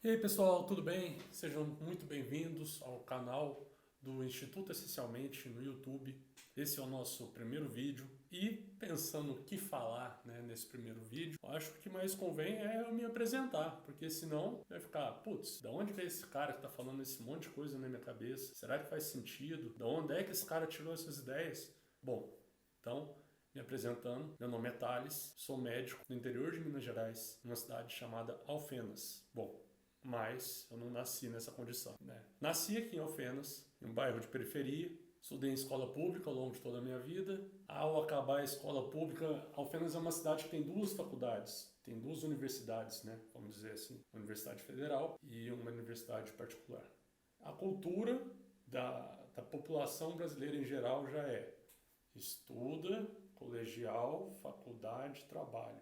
E aí pessoal, tudo bem? Sejam muito bem-vindos ao canal do Instituto Essencialmente no YouTube. Esse é o nosso primeiro vídeo e pensando o que falar, nesse primeiro vídeo, eu acho que o que mais convém é eu me apresentar, porque senão vai ficar, putz, da onde veio esse cara que tá falando esse monte de coisa na minha cabeça? Será que faz sentido? Da onde é que esse cara tirou essas ideias? Bom, então, me apresentando, meu nome é Thales, sou médico no interior de Minas Gerais, numa cidade chamada Alfenas. Bom, mas eu não nasci nessa condição, Nasci aqui em Alfenas, em um bairro de periferia, estudei em escola pública ao longo de toda a minha vida. Ao acabar a escola pública, Alfenas é uma cidade que tem duas faculdades, tem duas universidades, vamos dizer assim, uma universidade federal e uma universidade particular. A cultura da população brasileira em geral já é estuda, colegial, faculdade, trabalho.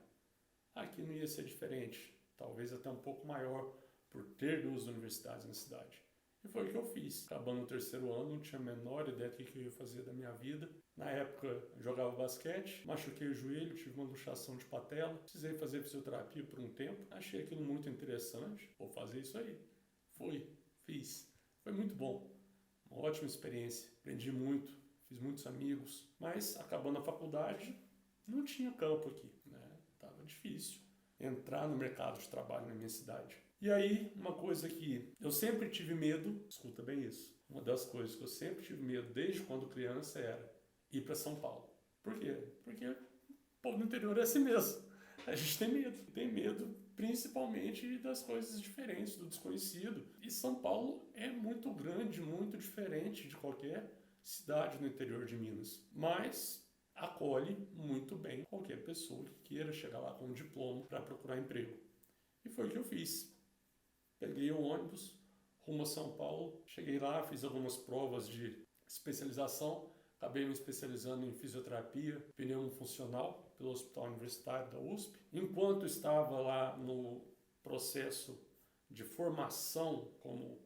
Aqui não ia ser diferente, talvez até um pouco maior, por ter duas universidades na cidade. E foi o que eu fiz. Acabando o terceiro ano, não tinha a menor ideia do que eu ia fazer da minha vida. Na época, eu jogava basquete, machuquei o joelho, tive uma luxação de patela, precisei fazer fisioterapia por um tempo. Achei aquilo muito interessante, vou fazer isso aí. Fiz. Foi muito bom. Uma ótima experiência, aprendi muito, fiz muitos amigos. Mas, acabando a faculdade, não tinha campo aqui, Tava difícil entrar no mercado de trabalho na minha cidade. E aí, uma coisa que eu sempre tive medo, escuta bem isso, uma das coisas que eu sempre tive medo desde quando criança era ir para São Paulo. Por quê? Porque o povo do interior é assim mesmo. A gente tem medo principalmente das coisas diferentes, do desconhecido. E São Paulo é muito grande, muito diferente de qualquer cidade no interior de Minas. Mas acolhe muito bem qualquer pessoa que queira chegar lá com um diploma para procurar emprego. E foi o que eu fiz. Peguei o ônibus rumo a São Paulo, cheguei lá, fiz algumas provas de especialização, acabei me especializando em fisioterapia pneumofuncional pelo Hospital Universitário da USP. Enquanto estava lá no processo de formação como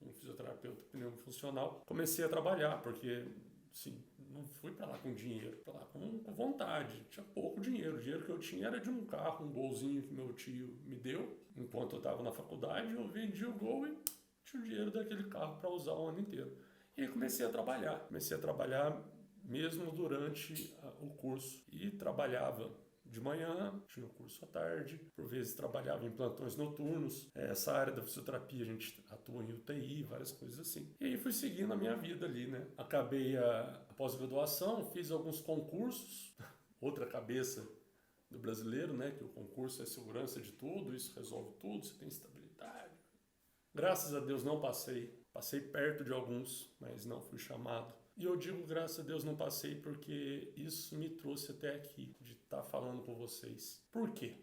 um fisioterapeuta pneumofuncional, comecei a trabalhar, porque sim, não fui para lá com dinheiro, para lá com vontade. Tinha pouco dinheiro. O dinheiro que eu tinha era de um carro, um golzinho que meu tio me deu. Enquanto eu estava na faculdade, eu vendi o gol e tinha o dinheiro daquele carro para usar o ano inteiro. E aí comecei a trabalhar. Comecei a trabalhar mesmo durante o curso. E trabalhava de manhã, tinha o curso à tarde, por vezes trabalhava em plantões noturnos. Essa área da fisioterapia a gente atua em UTI, várias coisas assim. E aí fui seguindo a minha vida ali, Acabei a pós-graduação, fiz alguns concursos, outra cabeça do brasileiro, que o concurso é segurança de tudo, isso resolve tudo, você tem estabilidade. Graças a Deus não passei. Passei perto de alguns, mas não fui chamado. E eu digo graças a Deus não passei porque isso me trouxe até aqui, de estar falando com vocês. Por quê?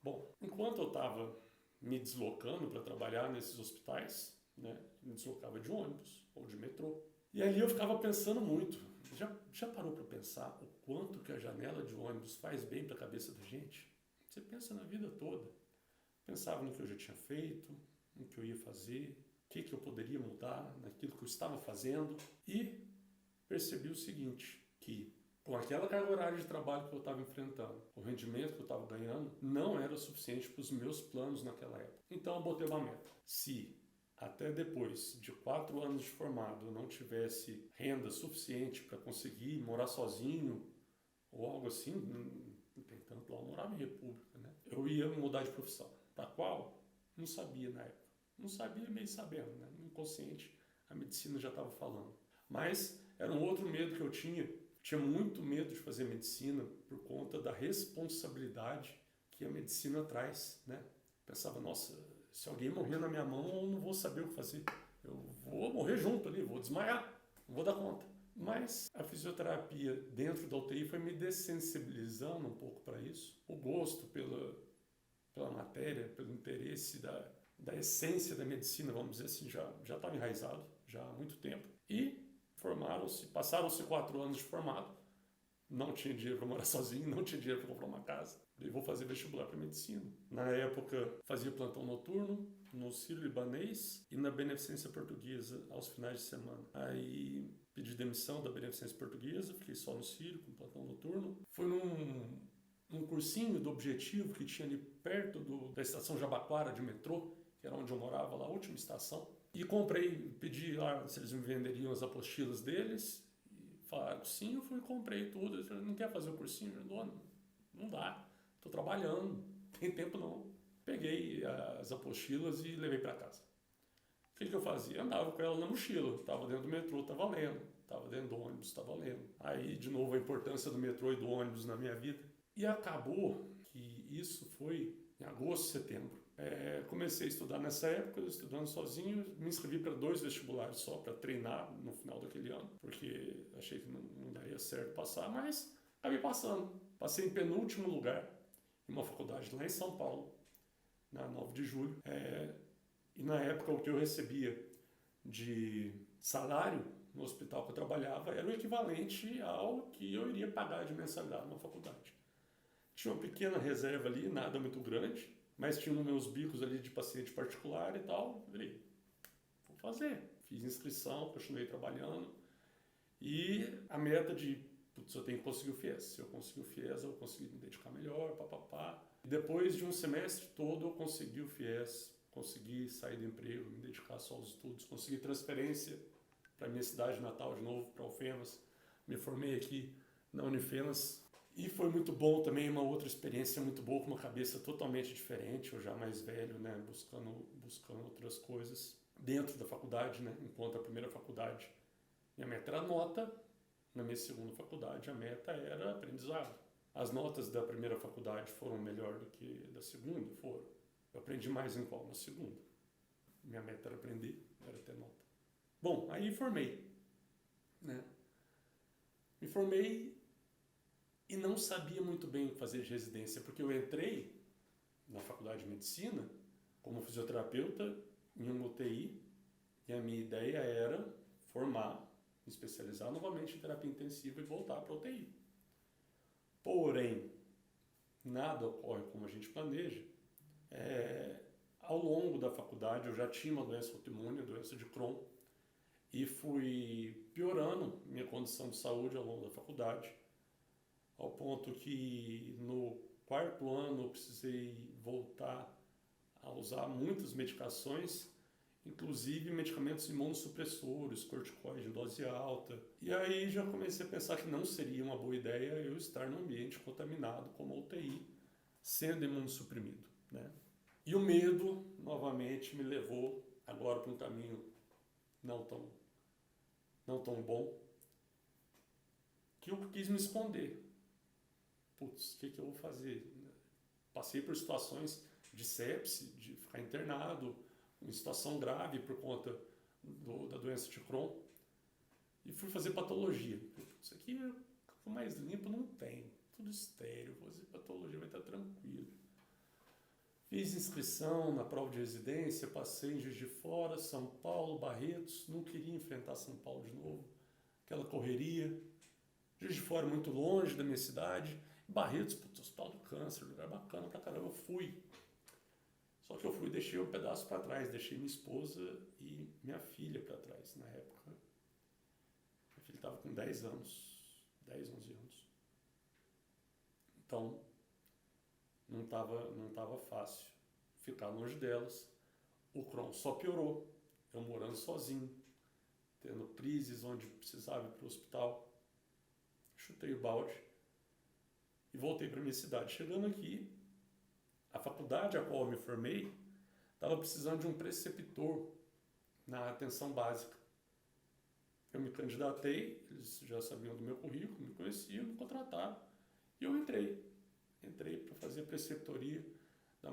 Bom, enquanto eu estava me deslocando para trabalhar nesses hospitais, me deslocava de ônibus ou de metrô. E ali eu ficava pensando muito. Já parou para pensar o quanto que a janela de ônibus faz bem para a cabeça da gente? Você pensa na vida toda. Pensava no que eu já tinha feito, no que eu ia fazer, o que eu poderia mudar naquilo que eu estava fazendo, e percebi o seguinte, que com aquela carga horária de trabalho que eu estava enfrentando, o rendimento que eu estava ganhando, não era o suficiente para os meus planos naquela época. Então eu botei uma meta. Se até depois de 4 anos de formado eu não tivesse renda suficiente para conseguir morar sozinho ou algo assim, no entanto lá eu morava em república, eu ia mudar de profissão. Para qual? Não sabia na época. Não sabia, meio sabendo, no inconsciente a medicina já estava falando. Mas era um outro medo que eu tinha. Tinha muito medo de fazer medicina por conta da responsabilidade que a medicina traz, Pensava, nossa, se alguém morrer na minha mão, eu não vou saber o que fazer. Eu vou morrer junto ali, vou desmaiar, não vou dar conta. Mas a fisioterapia dentro da UTI foi me dessensibilizando um pouco para isso. O gosto pela matéria, pelo interesse da essência da medicina, vamos dizer assim, já estava enraizado já há muito tempo. E passaram-se 4 anos de formado, não tinha dinheiro para morar sozinho, não tinha dinheiro para comprar uma casa. E vou fazer vestibular para medicina. Na época, fazia plantão noturno no Sírio-Libanês e na Beneficência Portuguesa aos finais de semana. Aí pedi demissão da Beneficência Portuguesa, fiquei só no Sírio com plantão noturno. Fui num um cursinho do Objetivo que tinha ali perto da estação Jabaquara de metrô, que era onde eu morava lá, a última estação. E pedi lá se eles me venderiam as apostilas deles. E falaram que sim, eu fui e comprei tudo. Eles falaram, não quer fazer o cursinho? Eu falei, não dá, estou trabalhando, não tem tempo não. Peguei as apostilas e levei para casa. O que eu fazia? Andava com ela na mochila, estava dentro do metrô, estava lendo, estava dentro do ônibus, estava lendo. Aí, de novo, a importância do metrô e do ônibus na minha vida. E acabou que isso foi em agosto, setembro. Comecei a estudar nessa época, estudando sozinho, me inscrevi para 2 vestibulares só, para treinar no final daquele ano, porque achei que não daria certo passar, mas acabei passando. Passei em penúltimo lugar em uma faculdade lá em São Paulo, na 9 de julho. E na época o que eu recebia de salário no hospital que eu trabalhava era o equivalente ao que eu iria pagar de mensalidade na faculdade. Tinha uma pequena reserva ali, nada muito grande, mas tinha uns meus bicos ali de paciente particular e tal. Falei, vou fazer. Fiz inscrição, continuei trabalhando. E a meta de, putz, eu tenho que conseguir o FIES. Se eu conseguir o FIES, eu vou conseguir me dedicar melhor, papapá. Depois de um semestre todo, eu consegui o FIES. Consegui sair do emprego, me dedicar só aos estudos, consegui transferência para minha cidade natal de novo, para Alfenas. Me formei aqui na Unifenas e foi muito bom também, uma outra experiência muito boa, com uma cabeça totalmente diferente, eu já mais velho, né, buscando outras coisas dentro da faculdade, né, enquanto a primeira faculdade minha meta era nota, na minha segunda faculdade a meta era aprendizado. As notas da primeira faculdade foram melhor do que da segunda, foram. Eu aprendi mais em qual? Na segunda. Minha meta era aprender, era ter nota. Bom, aí formei. Né? Me formei e não sabia muito bem o que fazer de residência, porque eu entrei na faculdade de medicina como fisioterapeuta em uma UTI e a minha ideia era formar, me especializar novamente em terapia intensiva e voltar para a UTI. Porém, nada ocorre como a gente planeja. Ao longo da faculdade eu já tinha uma doença autoimune, a doença de Crohn, e fui piorando minha condição de saúde ao longo da faculdade, ao ponto que no 4º ano eu precisei voltar a usar muitas medicações, inclusive medicamentos imunossupressores, corticoide em dose alta. E aí já comecei a pensar que não seria uma boa ideia eu estar num ambiente contaminado como a UTI, sendo imunossuprimido, né? E o medo, novamente, me levou agora para um caminho não tão bom, que eu quis me esconder. Putz, o que eu vou fazer? Passei por situações de sepse, de ficar internado, em situação grave por conta da doença de Crohn, e fui fazer patologia. Isso aqui é mais limpo, não tem, tudo estéril, vou fazer patologia, vai estar tranquilo. Fiz inscrição na prova de residência, passei em Juiz de Fora, São Paulo, Barretos, não queria enfrentar São Paulo de novo, aquela correria. Juiz de Fora muito longe da minha cidade, Barretos, putz, Hospital do Câncer, lugar bacana pra caramba, eu fui. Só que eu fui e deixei um pedaço para trás, deixei minha esposa e minha filha para trás na época. Minha filha estava com 10 anos, 10, 11 anos. Então, não tava fácil ficar longe delas. O Crohn só piorou, eu morando sozinho, tendo crises onde precisava ir para o hospital. Chutei o balde e voltei para minha cidade. Chegando aqui, a faculdade a qual eu me formei estava precisando de um preceptor na atenção básica. Eu me candidatei, eles já sabiam do meu currículo, me conheciam, me contrataram. E eu entrei para fazer a preceptoria da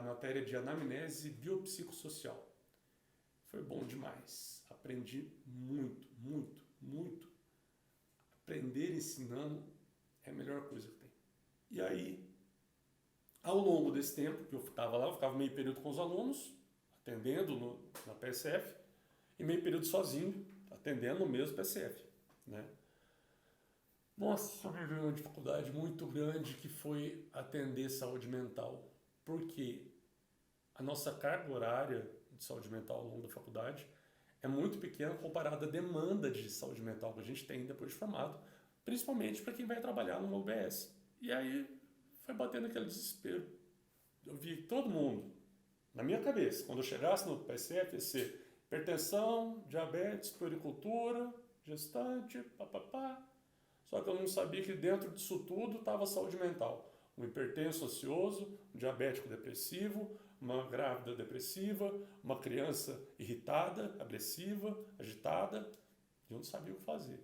matéria de anamnese biopsicossocial. Foi bom demais. Aprendi muito, muito, muito. Aprender ensinando é a melhor coisa que tem. E aí, ao longo desse tempo que eu estava lá, eu ficava meio período com os alunos, atendendo na PSF, e meio período sozinho, atendendo no mesmo PSF, né? Nossa, eu vivi uma dificuldade muito grande que foi atender saúde mental, porque a nossa carga horária de saúde mental ao longo da faculdade é muito pequena comparada à demanda de saúde mental que a gente tem depois de formado, principalmente para quem vai trabalhar numa UBS. E aí foi batendo aquele desespero. Eu vi todo mundo, na minha cabeça, quando eu chegasse no PSF, ia ser hipertensão, diabetes, puericultura, gestante, papapá. Só que eu não sabia que dentro disso tudo estava a saúde mental. Um hipertenso ansioso, um diabético depressivo, uma grávida depressiva, uma criança irritada, agressiva, agitada. E eu não sabia o que fazer.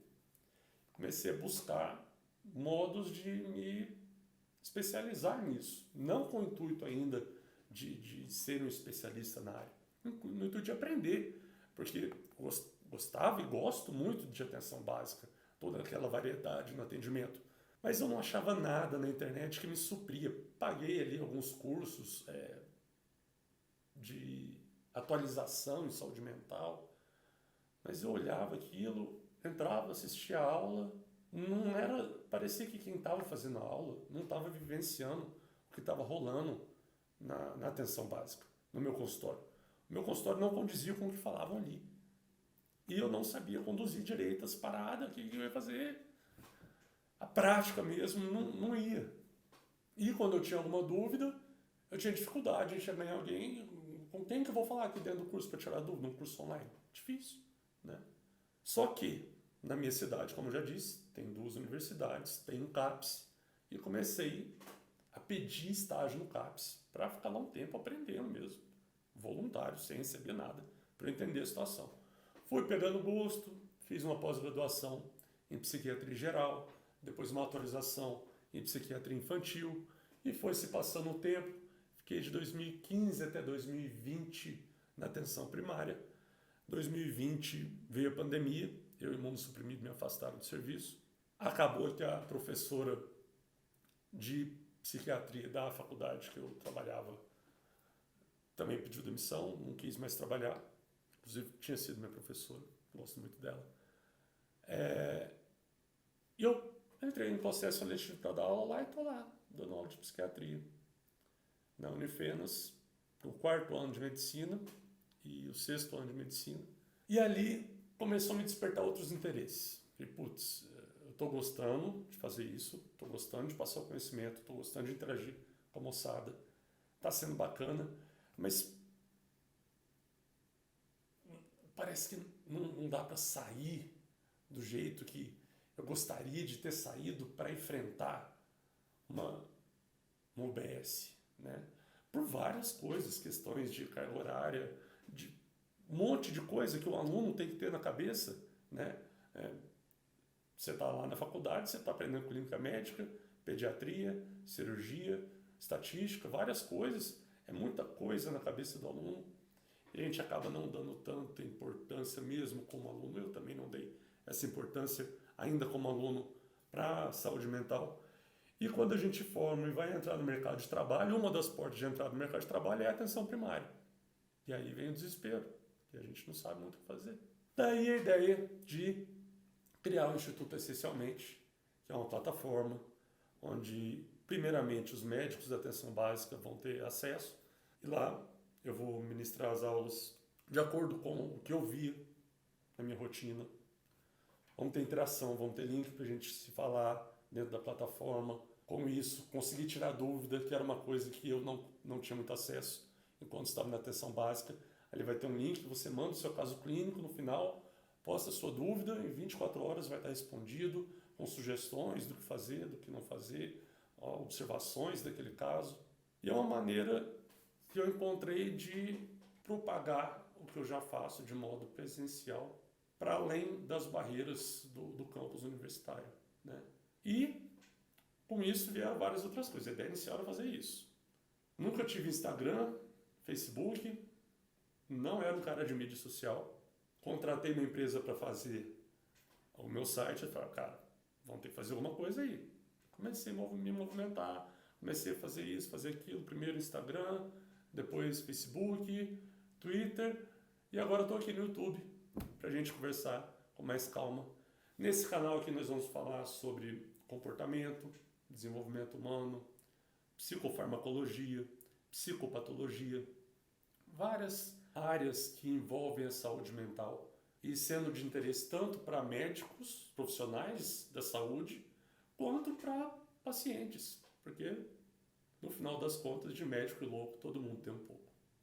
Comecei a buscar modos de me especializar nisso. Não com o intuito ainda de ser um especialista na área. No intuito de aprender. Porque gostava e gosto muito de atenção básica. Toda aquela variedade no atendimento. Mas eu não achava nada na internet que me supria. Paguei ali alguns cursos de atualização em saúde mental, mas eu olhava aquilo, entrava, assistia a aula, não era, parecia que quem estava fazendo a aula não estava vivenciando o que estava rolando na atenção básica, no meu consultório. O meu consultório não condizia com o que falavam ali. E eu não sabia conduzir direito as paradas, o que eu ia fazer. A prática mesmo não ia. E quando eu tinha alguma dúvida, eu tinha dificuldade em chegar em alguém. Com quem que eu vou falar aqui dentro do curso para tirar dúvida? Um curso online? Difícil, né? Só que, na minha cidade, como eu já disse, tem 2 universidades, tem um CAPS. E comecei a pedir estágio no CAPS para ficar lá um tempo aprendendo mesmo. Voluntário, sem receber nada, para entender a situação. Fui pegando gosto, fiz uma pós-graduação em psiquiatria geral, depois uma atualização em psiquiatria infantil, e foi se passando o tempo. Fiquei de 2015 até 2020 na atenção primária. 2020 veio a pandemia, eu imunossuprimido me afastaram do serviço. Acabou que a professora de psiquiatria da faculdade que eu trabalhava também pediu demissão, não quis mais trabalhar. Inclusive tinha sido minha professora, gosto muito dela. E eu entrei em processo seletivo para dar aula lá e estou lá, dando aula de psiquiatria. Na Unifenas, o 4º ano de medicina e o 6º ano de medicina. E ali começou a me despertar outros interesses. Falei, putz, eu estou gostando de fazer isso, estou gostando de passar o conhecimento, estou gostando de interagir com a moçada, está sendo bacana, mas parece que não dá para sair do jeito que eu gostaria de ter saído para enfrentar uma UBS, né? Por várias coisas, questões de carga horária, de um monte de coisa que o aluno tem que ter na cabeça, né? Você está lá na faculdade, você está aprendendo clínica médica, pediatria, cirurgia, estatística, várias coisas. É muita coisa na cabeça do aluno. E a gente acaba não dando tanta importância mesmo como aluno. Eu também não dei essa importância ainda como aluno para a saúde mental. E quando a gente forma e vai entrar no mercado de trabalho, uma das portas de entrada no mercado de trabalho é a atenção primária. E aí vem o desespero, e a gente não sabe muito o que fazer. Daí a ideia de criar o Instituto Essencialmente, que é uma plataforma onde, primeiramente, os médicos da atenção básica vão ter acesso. E lá eu vou ministrar as aulas de acordo com o que eu via na minha rotina. Vamos ter interação, vamos ter link para a gente se falar dentro da plataforma. Com isso, consegui tirar dúvida, que era uma coisa que eu não tinha muito acesso enquanto estava na atenção básica. Ali vai ter um link, você manda o seu caso clínico, no final, posta a sua dúvida, em 24 horas vai estar respondido, com sugestões do que fazer, do que não fazer, observações daquele caso. E é uma maneira que eu encontrei de propagar o que eu já faço de modo presencial, para além das barreiras do campus universitário, né? E com isso vieram várias outras coisas. A ideia inicial era fazer isso. Nunca tive Instagram, Facebook, não era um cara de mídia social. Contratei uma empresa para fazer o meu site. Eu falei, cara, vamos ter que fazer alguma coisa aí. Comecei a me movimentar, comecei a fazer isso, fazer aquilo. Primeiro Instagram, depois Facebook, Twitter, e agora estou aqui no YouTube para a gente conversar com mais calma. Nesse canal aqui nós vamos falar sobre comportamento, desenvolvimento humano, psicofarmacologia, psicopatologia, várias áreas que envolvem a saúde mental e sendo de interesse tanto para médicos, profissionais da saúde, quanto para pacientes, porque no final das contas, de médico e louco, todo mundo tem um pouco.